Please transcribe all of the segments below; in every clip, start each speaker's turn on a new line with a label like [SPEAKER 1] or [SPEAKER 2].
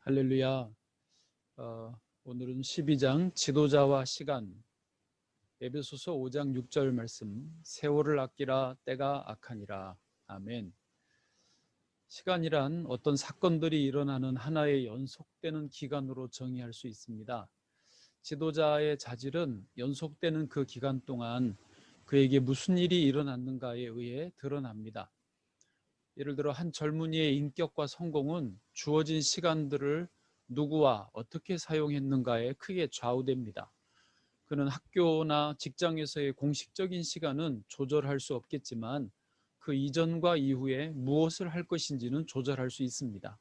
[SPEAKER 1] 할렐루야. 오늘은 12장 지도자와 시간, 에베소서 5장 6절 말씀. 세월을 아끼라 때가 악하니라. 아멘. 시간이란 어떤 사건들이 일어나는 하나의 연속되는 기간으로 정의할 수 있습니다. 지도자의 자질은 연속되는 그 기간 동안 그에게 무슨 일이 일어났는가에 의해 드러납니다. 예를 들어 한 젊은이의 인격과 성공은 주어진 시간들을 누구와 어떻게 사용했는가에 크게 좌우됩니다. 그는 학교나 직장에서의 공식적인 시간은 조절할 수 없겠지만 그 이전과 이후에 무엇을 할 것인지는 조절할 수 있습니다.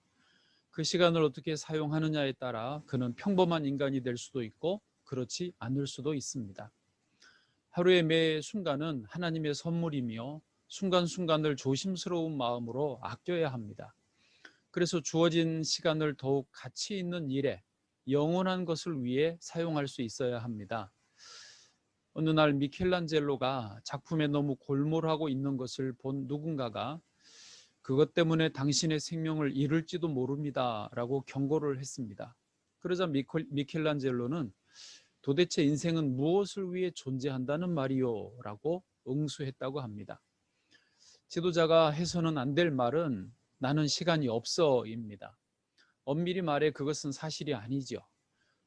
[SPEAKER 1] 그 시간을 어떻게 사용하느냐에 따라 그는 평범한 인간이 될 수도 있고 그렇지 않을 수도 있습니다. 하루의 매 순간은 하나님의 선물이며 순간순간을 조심스러운 마음으로 아껴야 합니다. 그래서 주어진 시간을 더욱 가치 있는 일에, 영원한 것을 위해 사용할 수 있어야 합니다. 어느 날 미켈란젤로가 작품에 너무 골몰하고 있는 것을 본 누군가가 그것 때문에 당신의 생명을 잃을지도 모릅니다 라고 경고를 했습니다. 그러자 미켈란젤로는 도대체 인생은 무엇을 위해 존재한다는 말이요? 라고 응수했다고 합니다. 지도자가 해서는 안 될 말은 나는 시간이 없어입니다. 엄밀히 말해 그것은 사실이 아니죠.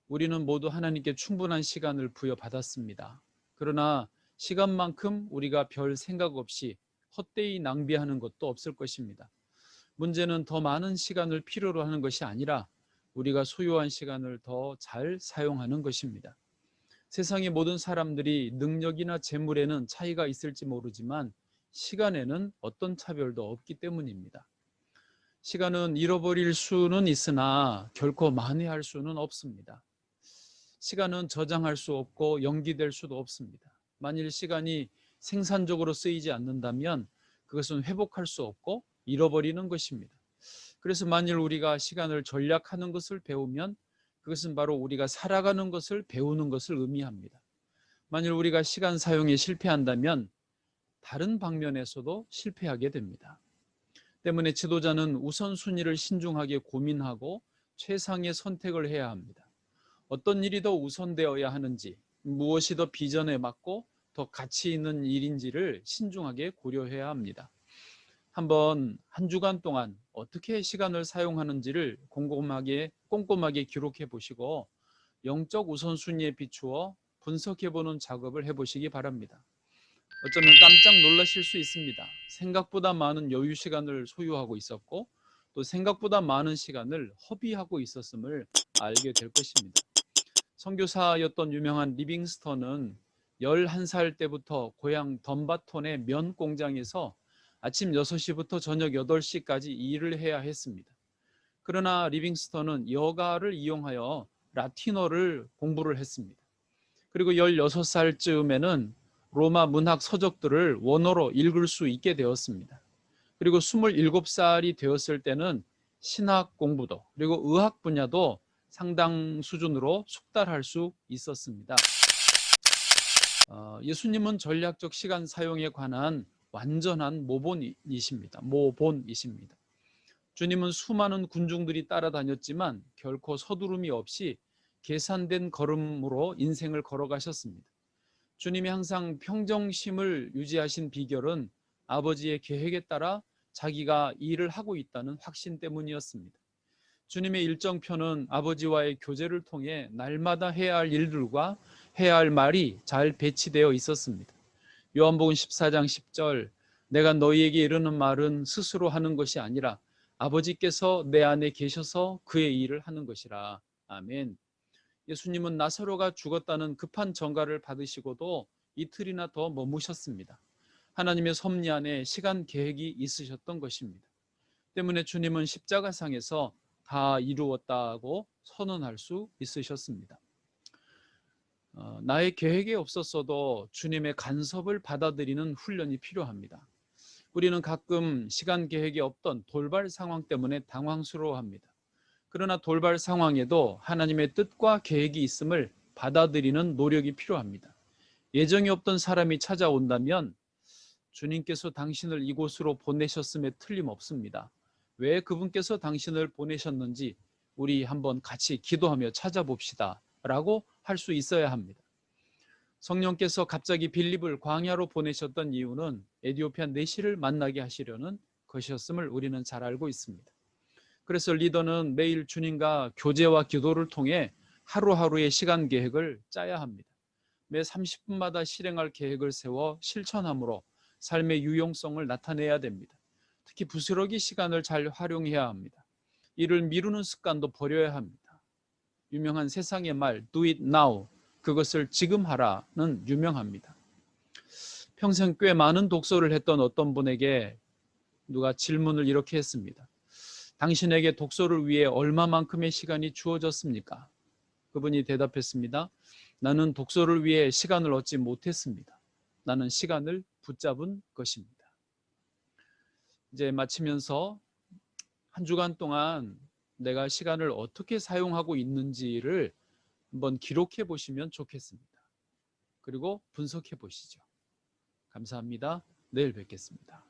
[SPEAKER 1] 우리는 모두 하나님께 충분한 시간을 부여받았습니다. 그러나 시간만큼 우리가 별 생각 없이 헛되이 낭비하는 것도 없을 것입니다. 문제는 더 많은 시간을 필요로 하는 것이 아니라 우리가 소유한 시간을 더 잘 사용하는 것입니다. 세상의 모든 사람들이 능력이나 재물에는 차이가 있을지 모르지만 시간에는 어떤 차별도 없기 때문입니다. 시간은 잃어버릴 수는 있으나 결코 만회할 수는 없습니다. 시간은 저장할 수 없고 연기될 수도 없습니다. 만일 시간이 생산적으로 쓰이지 않는다면 그것은 회복할 수 없고 잃어버리는 것입니다. 그래서 만일 우리가 시간을 전략하는 것을 배우면 그것은 바로 우리가 살아가는 것을 배우는 것을 의미합니다. 만일 우리가 시간 사용에 실패한다면 다른 방면에서도 실패하게 됩니다. 때문에 지도자는 우선순위를 신중하게 고민하고 최상의 선택을 해야 합니다. 어떤 일이 더 우선되어야 하는지, 무엇이 더 비전에 맞고 더 가치 있는 일인지를 신중하게 고려해야 합니다. 한 주간 동안 어떻게 시간을 사용하는지를 꼼꼼하게 기록해 보시고 영적 우선순위에 비추어 분석해 보는 작업을 해보시기 바랍니다. 어쩌면 깜짝 놀라실 수 있습니다. 생각보다 많은 여유 시간을 소유하고 있었고 또 생각보다 많은 시간을 허비하고 있었음을 알게 될 것입니다. 선교사였던 유명한 리빙스턴은 11살 때부터 고향 덤바톤의 면 공장에서 아침 6시부터 저녁 8시까지 일을 해야 했습니다. 그러나 리빙스턴은 여가를 이용하여 라틴어를 공부를 했습니다. 그리고 16살쯤에는 로마 문학 서적들을 원어로 읽을 수 있게 되었습니다. 그리고 27살이 되었을 때는 신학 공부도 그리고 의학 분야도 상당 수준으로 숙달할 수 있었습니다. 예수님은 전략적 시간 사용에 관한 완전한 모본이십니다. 주님은 수많은 군중들이 따라다녔지만 결코 서두름이 없이 계산된 걸음으로 인생을 걸어가셨습니다. 주님이 항상 평정심을 유지하신 비결은 아버지의 계획에 따라 자기가 일을 하고 있다는 확신 때문이었습니다. 주님의 일정표는 아버지와의 교제를 통해 날마다 해야 할 일들과 해야 할 말이 잘 배치되어 있었습니다. 요한복음 14장 10절, 내가 너희에게 이르는 말은 스스로 하는 것이 아니라 아버지께서 내 안에 계셔서 그의 일을 하는 것이라. 아멘. 예수님은 나사로가 죽었다는 급한 전가를 받으시고도 이틀이나 더 머무셨습니다. 하나님의 섭리 안에 시간 계획이 있으셨던 것입니다. 때문에 주님은 십자가상에서 다 이루었다고 선언할 수 있으셨습니다. 나의 계획이 없었어도 주님의 간섭을 받아들이는 훈련이 필요합니다. 우리는 가끔 시간 계획이 없던 돌발 상황 때문에 당황스러워합니다. 그러나 돌발 상황에도 하나님의 뜻과 계획이 있음을 받아들이는 노력이 필요합니다. 예정이 없던 사람이 찾아온다면 주님께서 당신을 이곳으로 보내셨음에 틀림없습니다. 왜 그분께서 당신을 보내셨는지 우리 한번 같이 기도하며 찾아봅시다 라고 할 수 있어야 합니다. 성령께서 갑자기 빌립을 광야로 보내셨던 이유는 에디오피아 내시를 만나게 하시려는 것이었음을 우리는 잘 알고 있습니다. 그래서 리더는 매일 주님과 교제와 기도를 통해 하루하루의 시간 계획을 짜야 합니다. 매 30분마다 실행할 계획을 세워 실천함으로 삶의 유용성을 나타내야 됩니다. 특히 부스러기 시간을 잘 활용해야 합니다. 이를 미루는 습관도 버려야 합니다. 유명한 세상의 말 Do it now, 그것을 지금 하라는 유명합니다. 평생 꽤 많은 독서를 했던 어떤 분에게 누가 질문을 이렇게 했습니다. 당신에게 독서를 위해 얼마만큼의 시간이 주어졌습니까? 그분이 대답했습니다. 나는 독서를 위해 시간을 얻지 못했습니다. 나는 시간을 붙잡은 것입니다. 이제 마치면서 한 주간 동안 내가 시간을 어떻게 사용하고 있는지를 한번 기록해 보시면 좋겠습니다. 그리고 분석해 보시죠. 감사합니다. 내일 뵙겠습니다.